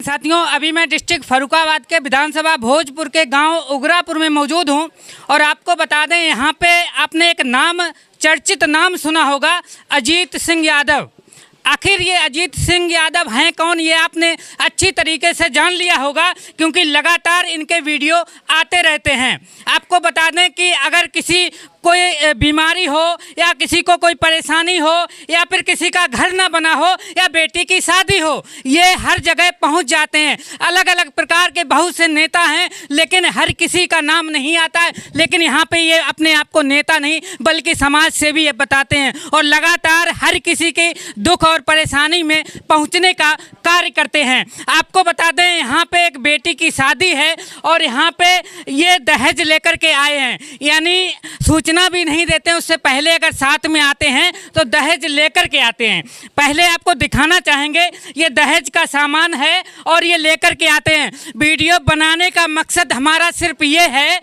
साथियों, अभी मैं डिस्ट्रिक्ट फर्रुखाबाद के विधानसभा भोजपुर के गांव उगरापुर में मौजूद हूं और आपको बता दें, यहां पे आपने एक नाम, चर्चित नाम सुना होगा, अजीत सिंह यादव। आखिर ये अजीत सिंह यादव हैं कौन, ये आपने अच्छी तरीके से जान लिया होगा क्योंकि लगातार इनके वीडियो आते रहते हैं। आपको बता दें कि अगर किसी कोई बीमारी हो या किसी को कोई परेशानी हो या फिर किसी का घर ना बना हो या बेटी की शादी हो, ये हर जगह पहुंच जाते हैं। अलग अलग प्रकार के बहुत से नेता हैं लेकिन हर किसी का नाम नहीं आता है। लेकिन यहाँ पे ये अपने आप को नेता नहीं बल्कि समाज सेवी बताते हैं और लगातार हर किसी के दुख और परेशानी में पहुँचने का कार्य करते हैं। आपको बता दें, यहाँ पे एक बेटी की शादी है और यहाँ पे ये दहेज लेकर के आए हैं, यानी सूचना भी नहीं देते हैं। उससे पहले अगर साथ में आते हैं तो दहेज लेकर के आते हैं। पहले आपको दिखाना चाहेंगे, ये दहेज का सामान है और ये लेकर के आते हैं। वीडियो बनाने का मकसद हमारा सिर्फ ये है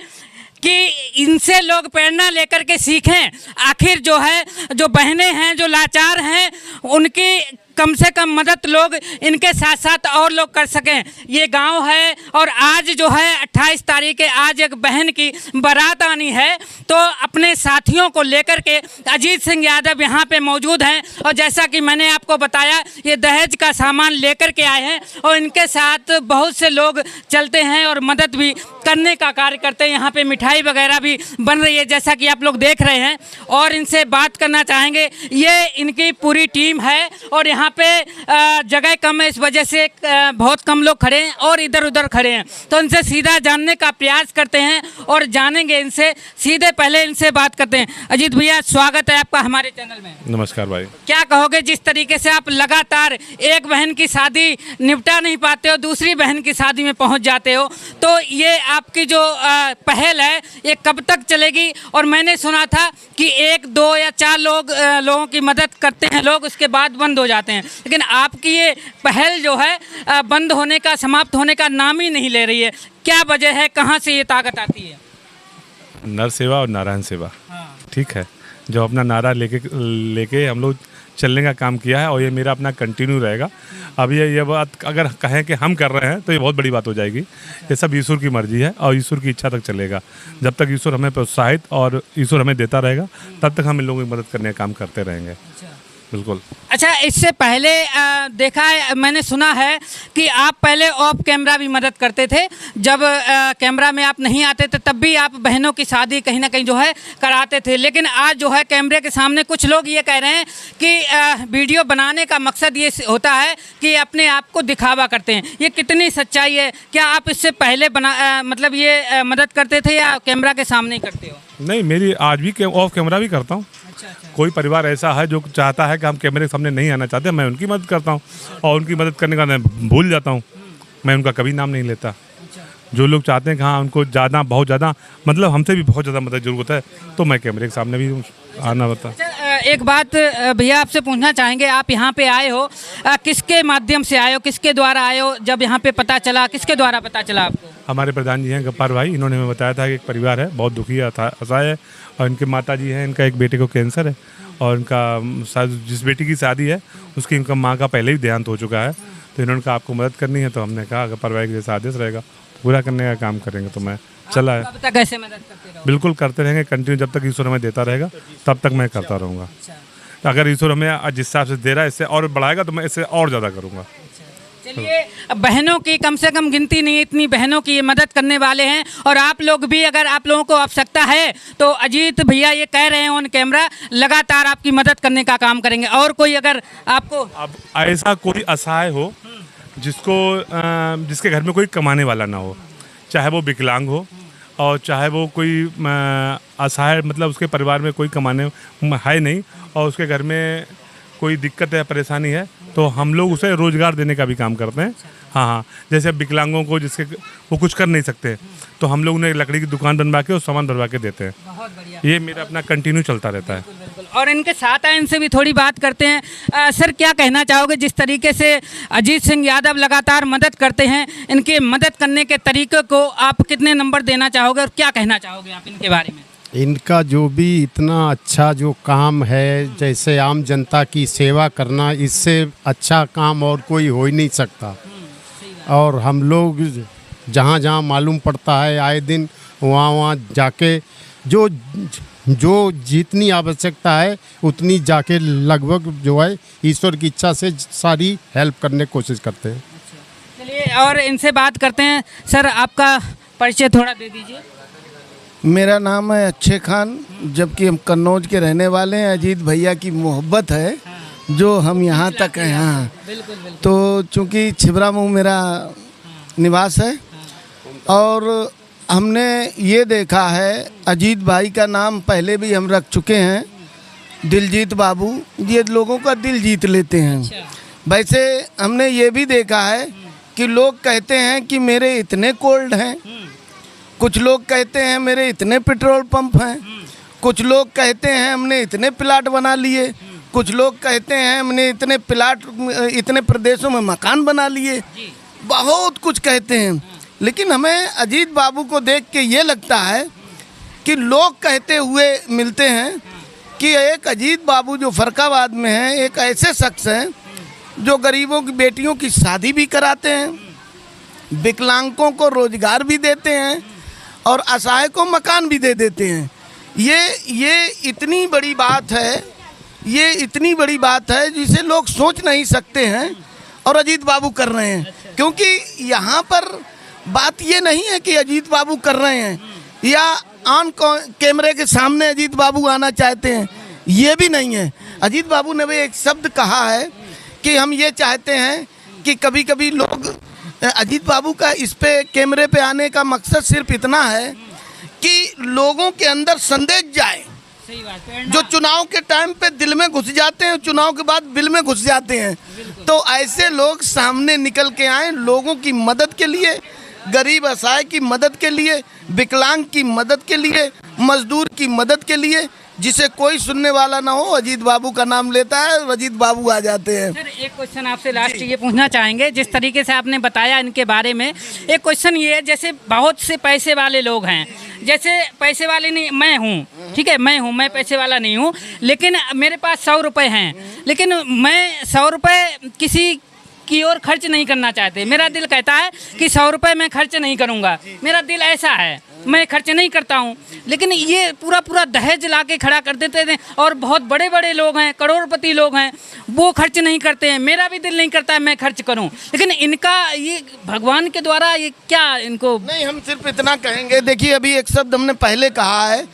कि इनसे लोग प्रेरणा लेकर के सीखें। आखिर जो है, जो बहनें हैं, जो लाचार हैं, उनकी कम से कम मदद लोग इनके साथ साथ और लोग कर सकें। ये गांव है और आज जो है 28 तारीख है, आज एक बहन की बारात आनी है, तो अपने साथियों को लेकर के अजीत सिंह यादव यहाँ पे मौजूद हैं और जैसा कि मैंने आपको बताया, ये दहेज का सामान लेकर के आए हैं और इनके साथ बहुत से लोग चलते हैं और मदद भी करने का कार्य करते हैं। यहाँ पे मिठाई वगैरह भी बन रही है जैसा कि आप लोग देख रहे हैं और इनसे बात करना चाहेंगे। ये इनकी पूरी टीम है और यहाँ पे जगह कम है, इस वजह से बहुत कम लोग खड़े हैं और इधर उधर खड़े हैं, तो इनसे सीधा जानने का प्रयास करते हैं और जानेंगे इनसे सीधे। पहले इनसे बात करते हैं। अजीत भैया, स्वागत है आपका हमारे चैनल में। नमस्कार भाई। क्या कहोगे, जिस तरीके से आप लगातार एक बहन की शादी निपटा नहीं पाते हो, दूसरी बहन की शादी में पहुंच जाते हो, तो ये आपकी जो पहल है ये कब तक चलेगी? और मैंने सुना था कि 1, 2 या 4 लोगों की मदद करते हैं लोग, उसके बाद बंद हो जाते हैं, लेकिन आपकी ये पहल जो है बंद होने का, समाप्त होने का नाम ही नहीं ले रही है। क्या वजह है, कहाँ से ये ताकत आती है? नर सेवा और नारायण सेवा। ठीक है, जो अपना नारा लेके हम लोग चलने का काम किया है और ये मेरा अपना कंटिन्यू रहेगा। अब ये बात अगर कहें कि हम कर रहे हैं तो ये बहुत बड़ी बात हो जाएगी। ये सब ईश्वर की मर्जी है और ईश्वर की इच्छा तक चलेगा। जब तक ईश्वर हमें प्रोत्साहित और ईश्वर हमें देता रहेगा तब तक हम इन लोगों की मदद करने का काम करते रहेंगे। बिल्कुल। अच्छा, इससे पहले देखा है, मैंने सुना है कि आप पहले ऑफ कैमरा भी मदद करते थे। जब कैमरा में आप नहीं आते थे तब भी आप बहनों की शादी कहीं ना कहीं जो है कराते थे, लेकिन आज जो है कैमरे के सामने कुछ लोग ये कह रहे हैं कि वीडियो बनाने का मकसद ये होता है कि अपने आप को दिखावा करते हैं। ये कितनी सच्चाई है? क्या आप इससे पहले मतलब ये मदद करते थे या कैमरा के सामने ही करते हो? नहीं, मेरी आज भी ऑफ कैमरा भी करता हूँ। कोई परिवार ऐसा है जो चाहता है कि हम कैमरे के सामने नहीं आना चाहते, मैं उनकी मदद करता हूँ और उनकी मदद करने का मैं भूल जाता हूँ। मैं उनका कभी नाम नहीं लेता। जो लोग चाहते हैं कि हाँ उनको ज़्यादा, बहुत ज़्यादा, मतलब हमसे भी बहुत ज़्यादा मदद ज़रूरत है, तो मैं कैमरे के सामने भी आना होता है। एक बात भैया आपसे पूछना चाहेंगे, आप यहाँ पे आए हो, किसके माध्यम से आए हो, किसके द्वारा आए हो? जब यहाँ पे पता चला, किसके द्वारा पता चला आपको? हमारे प्रधान जी हैं गप्पार भाई, इन्होंने हमें बताया था कि एक परिवार है, बहुत दुखी असहाय है और इनके माता जी हैं, इनका एक बेटे को कैंसर है और इनका जिस बेटी की शादी है उसकी इनका माँ का पहले ही देहांत हो चुका है, तो इन्होंने कहा आपको मदद करनी है, तो हमने कहा गप्पार भाई के जैसा आदेश रहेगा पूरा करने का काम करेंगे, तो मैं चला है। अब तक कैसे मदद करते रहोगे? बिल्कुल करते रहेंगे कंटिन्यू, जब तक ईश्वर हमें देता रहेगा तब तक मैं करता रहूँगा। अगर ईश्वर हमें जिस हिसाब से दे रहा है इससे और बढ़ाएगा तो मैं इससे और ज़्यादा करूँगा। चलिए, बहनों की कम से कम गिनती नहीं, इतनी बहनों की ये मदद करने वाले हैं और आप लोग भी, अगर आप लोगों को आवश्यकता है तो अजीत भैया ये कह रहे हैं ऑन कैमरा लगातार आपकी मदद करने का काम करेंगे। और कोई अगर आपको अब ऐसा कोई असहाय हो जिसके घर में कोई कमाने वाला ना हो, चाहे वो विकलांग हो और चाहे वो कोई असहाय, मतलब उसके परिवार में कोई कमाने है नहीं और उसके घर में कोई दिक्कत है, परेशानी है, तो हम लोग उसे रोज़गार देने का भी काम करते हैं। हाँ, जैसे विकलांगों को जिसके वो कुछ कर नहीं सकते, तो हम लोग उन्हें लकड़ी की दुकान बनवा के और सामान बनवा के देते हैं। बहुत बढ़िया। ये मेरा अपना कंटिन्यू चलता रहता है। बिल्कुल। और इनके साथ आए, इनसे भी थोड़ी बात करते हैं। सर, क्या कहना चाहोगे, जिस तरीके से अजीत सिंह यादव लगातार मदद करते हैं, इनके मदद करने के तरीके को आप कितने नंबर देना चाहोगे और क्या कहना चाहोगे आप इनके बारे में? इनका जो भी इतना अच्छा जो काम है, जैसे आम जनता की सेवा करना, इससे अच्छा काम और कोई हो ही नहीं सकता। और हम लोग जहाँ जहाँ मालूम पड़ता है आए दिन वहाँ वहाँ जाके जो जो जितनी आवश्यकता है उतनी जाके लगभग जो है ईश्वर की इच्छा से सारी हेल्प करने की कोशिश करते हैं। चलिए और इनसे बात करते हैं। सर आपका परिचय थोड़ा दे दीजिए। मेरा नाम है अच्छे खान, जबकि हम कन्नौज के रहने वाले हैं। अजीत भैया की मोहब्बत है जो हम यहाँ तक हैं। हाँ, बिल्कुल बिल्कुल। तो चूँकि छिबरा मुँह मेरा निवास है और हमने ये देखा है, अजीत भाई का नाम पहले भी हम रख चुके हैं, दिलजीत बाबू। ये लोगों का दिल जीत लेते हैं। वैसे हमने ये भी देखा है कि लोग कहते हैं कि मेरे इतने कोल्ड हैं, कुछ लोग कहते हैं मेरे इतने पेट्रोल पंप हैं, कुछ लोग कहते हैं हमने इतने प्लाट बना लिए, कुछ लोग कहते हैं हमने इतने प्लाट इतने प्रदेशों में मकान बना लिए, बहुत कुछ कहते हैं। लेकिन हमें अजीत बाबू को देख के ये लगता है कि लोग कहते हुए मिलते हैं कि एक अजीत बाबू जो फरकाबाद में हैं, एक ऐसे शख्स हैं जो गरीबों की बेटियों की शादी भी कराते हैं, विकलांगों को रोजगार भी देते हैं और असहाय को मकान भी दे देते हैं। ये इतनी बड़ी बात है, ये इतनी बड़ी बात है जिसे लोग सोच नहीं सकते हैं और अजीत बाबू कर रहे हैं। क्योंकि यहाँ पर बात ये नहीं है कि अजीत बाबू कर रहे हैं या ऑन कैमरे के सामने अजीत बाबू आना चाहते हैं, ये भी नहीं है। अजीत बाबू ने भी एक शब्द कहा है कि हम ये चाहते हैं कि कभी कभी लोग, अजीत बाबू का इस पे कैमरे पे आने का मकसद सिर्फ इतना है कि लोगों के अंदर संदेश जाए। सही बात है। जो चुनाव के टाइम पे दिल में घुस जाते हैं, चुनाव के बाद बिल में घुस जाते हैं, तो ऐसे लोग सामने निकल के आए लोगों की मदद के लिए, गरीब असहाय की मदद के लिए, विकलांग की मदद के लिए, मजदूर की मदद के लिए। जिसे कोई सुनने वाला ना हो, अजीत बाबू का नाम लेता है और अजीत बाबू आ जाते हैं। सर एक क्वेश्चन आपसे लास्ट ये पूछना चाहेंगे, जिस तरीके से आपने बताया इनके बारे में, एक क्वेश्चन ये है, जैसे बहुत से पैसे वाले लोग हैं, जैसे पैसे वाले नहीं, मैं हूँ, ठीक है, मैं पैसे वाला नहीं हूँ, लेकिन मेरे पास 100 रुपये हैं, लेकिन मैं 100 रुपये किसी की ओर खर्च नहीं करना चाहते। मेरा दिल कहता है कि 100 रुपये मैं खर्च नहीं करूँगा, मेरा दिल ऐसा है, मैं खर्च नहीं करता हूँ। लेकिन ये पूरा दहेज ला के खड़ा कर देते थे और बहुत बड़े बड़े लोग हैं, करोड़पति लोग हैं, वो खर्च नहीं करते हैं। मेरा भी दिल नहीं करता है मैं खर्च करूँ, लेकिन इनका ये भगवान के द्वारा ये क्या इनको नहीं, हम सिर्फ इतना कहेंगे। देखिए, अभी एक शब्द हमने पहले कहा है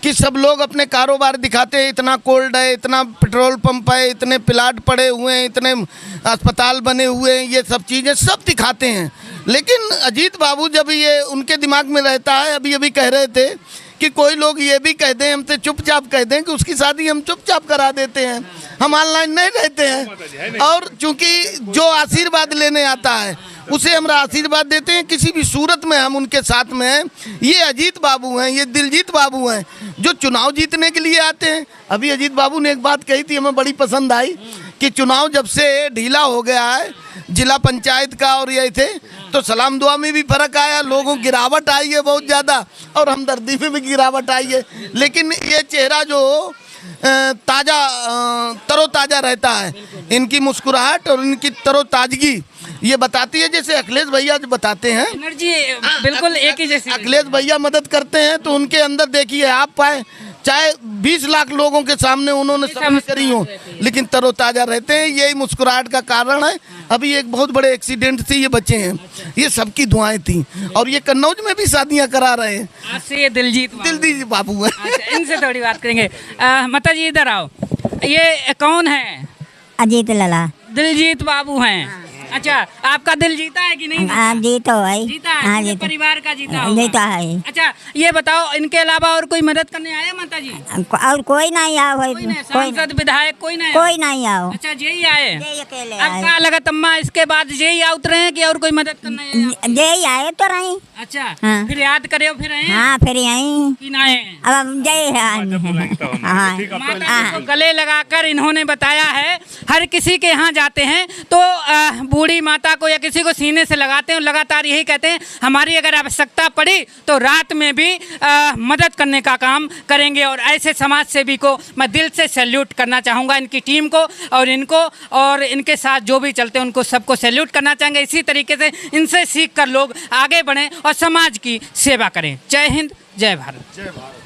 कि सब लोग अपने कारोबार दिखाते हैं, इतना कोल्ड है, इतना पेट्रोल पंप है, इतने प्लाट पड़े हुए हैं, इतने अस्पताल बने हुए हैं, ये सब चीज़ें सब दिखाते हैं। लेकिन अजीत बाबू जब ये उनके दिमाग में रहता है, अभी कह रहे थे कि कोई लोग ये भी कहते हैं, हमसे चुपचाप कहते हैं कि उसकी शादी हम चुपचाप करा देते हैं, हम ऑनलाइन नहीं रहते हैं, और चूंकि जो आशीर्वाद लेने आता है उसे हम आशीर्वाद देते हैं। किसी भी सूरत में हम उनके साथ में हैं। ये अजीत बाबू हैं, ये दिलजीत बाबू हैं जो चुनाव जीतने के लिए आते हैं। अभी अजीत बाबू ने एक बात कही थी, हमें बड़ी पसंद आई कि चुनाव जब से ढीला हो गया है जिला पंचायत का और ये थे, तो सलाम दुआ में भी फर्क आया, लोगों की गिरावट आई है बहुत ज़्यादा, और हमदर्दी में भी गिरावट आई है। लेकिन ये चेहरा जो तरोताज़ा रहता है, इनकी मुस्कुराहट और इनकी तरोताजगी ये बताती है। जैसे अखिलेश भैया जो बताते हैं, एनर्जी बिल्कुल एक ही जैसी। अखिलेश भैया मदद करते हैं तो उनके अंदर देखिए आप पाए, चाहे 20 लाख लोगों के सामने उन्होंने सब करी हो, लेकिन तरोताज़ा रहते हैं। यही मुस्कुराहट का कारण है। अभी एक बहुत बड़े एक्सीडेंट से ये बचे हैं, ये सबकी दुआएं थी, और ये कन्नौज में भी शादियां करा रहे हैं। आज से ये दिलजीत बाबू हैं। अच्छा, इनसे थोड़ी बात करेंगे। माता जी इधर आओ, ये कौन है? अजीत लला। दिलजीत बाबू हैं। अच्छा, आपका दिल जीता है कि नहीं? जीतो है। जीता है? हाँ, पूरे जीता। परिवार का जीता होगा। जीता है। अच्छा, ये बताओ, इनके अलावा और कोई मदद करने आए माता जी? और कोई नहीं आओ, कोई नहीं, सांसद विधायक कोई नहीं? कोई नहीं आओ। अच्छा, यही आए। अकेले अब क्या लगा तम्मा, इसके बाद यही आ उतरे हैं कि और कोई मदद करने आए? जय आए तो रही। अच्छा, हाँ। फिर याद करे फिर आए? हाँ, फिर यहीं कि ना आए? अब जय। हाँ, माता जी को गले लगाकर इन्होंने बताया है, हर किसी के यहाँ जाते हैं तो बूढ़ी माता को या किसी को सीने से लगाते हैं और लगातार यही कहते हैं हमारी अगर आवश्यकता पड़ी तो रात में भी मदद करने का काम करेंगे। और ऐसे समाज सेवी को मैं दिल से सैल्यूट करना चाहूँगा, इनकी टीम को और इनको और इनके साथ जो भी चलते हैं उनको सबको सैल्यूट करना चाहेंगे। इसी तरीके से इनसे सीख कर लोग आगे बढ़ें और समाज की सेवा करें। जय हिंद, जय भारत।